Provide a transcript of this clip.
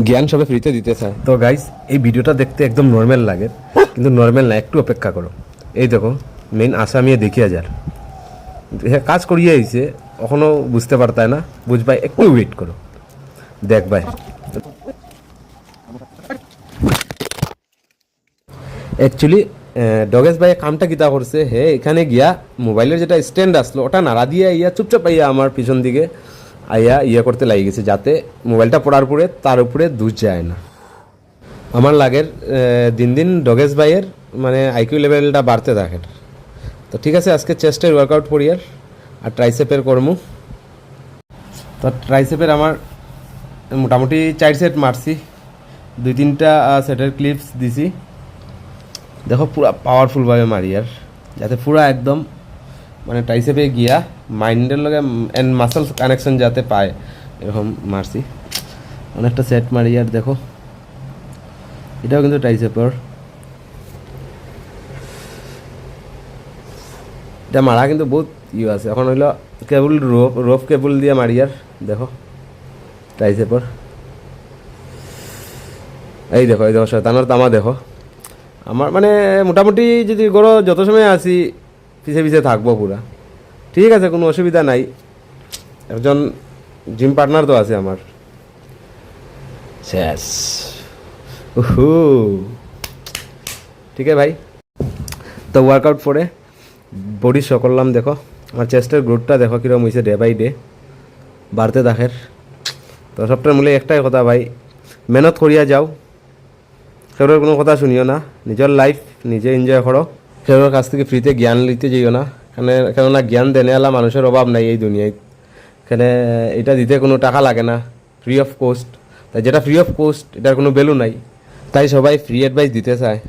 জ্ঞান সবে ফ্রিতে দিতে চায়। তো গাইস এই ভিডিওটা দেখতে একদম নর্মাল লাগে, কিন্তু নর্মাল না, একটু অপেক্ষা করো। এই দেখো মেইন আসামি দেখিয়া যার হ্যাঁ কাজ করিয়ে আইছে, এখনও বুঝতে পারতায় না, বুঝবাই, একটু ওয়েট করো, দেখবাই। অ্যাকচুয়ালি ডগেশ ভাই কামটা কিতা করছে, হে এখানে গিয়া মোবাইলের যেটা স্ট্যান্ড আসলো ওটা নাড়া দিয়ে ইয়া চুপচাপ আইয়া আমার পিছন দিকে আইয়া ইয়া করতে লাগিয়ে গেছে, যাতে মোবাইলটা পড়ার পরে তার উপরে দুধ যায় না। আমার লাগের দিন দিন ডগেশ ভাইয়ের মানে আইকিউ লেভেলটা বাড়তে থাকে। তো ঠিক আছে, আজকে চেস্টের ওয়ার্কআউট করি আর ট্রাইসেপের করমু। তো ট্রাইসেপের আমার মোটামুটি 4 সেট মারছি, 2-3টা সেটের ক্লিপস দিছি। দেখো পুরা পাওয়ারফুলভাবে মারি আর যাতে পুরা একদম মানে ট্রাইসেপে গিয়া মাইন্ডের লগে অ্যান্ড মাসেলস কানেকশন যাতে পায় এরকম মারছি। অনেকটা সেট মারি আর দেখো এটাও কিন্তু ট্রাইসেপের, এটা মারা কিন্তু বহুত ইয়ে আছে। এখন হইলো কেবল রোপ কেবল দিয়ে মারি আর দেখো ট্রাইসেপের, এই দেখো শয়তানের তামা দেখো। আমার মানে মোটামুটি যদি গড়ো যত সময় আছি পিছে পিছে থাকবো পুরা, ঠিক আছে, কোনো অসুবিধা নাই। একজন জিম পার্টনার তো আছে আমার। শেষ উহু, ঠিক আছে ভাই। তো ওয়ার্কআউট পরে বডি শো করলাম, দেখো আমার চেস্টের গ্রোথটা দেখো কীরকম হয়েছে, ডে বাই ডে বাড়তে দেখের। তো সবটার মূলে একটাই কথা ভাই, মেহনত করিয়া যাও, কেউর কোনো কথা শুনিও না, নিজের লাইফ নিজে এনজয় করো, কেউর কাছ থেকে ফ্রিতে জ্ঞান নিতে যাইও না। কেননা জ্ঞান দেনেওয়ালা মানুষের অভাব নাই এই দুনিয়ায়, এখানে এটা দিতে কোনো টাকা লাগে না, ফ্রি অফ কস্ট। তাই যেটা ফ্রি অফ কস্ট এটার কোনো ভ্যালু নাই, তাই সবাই ফ্রি অ্যাডভাইস দিতে চায়।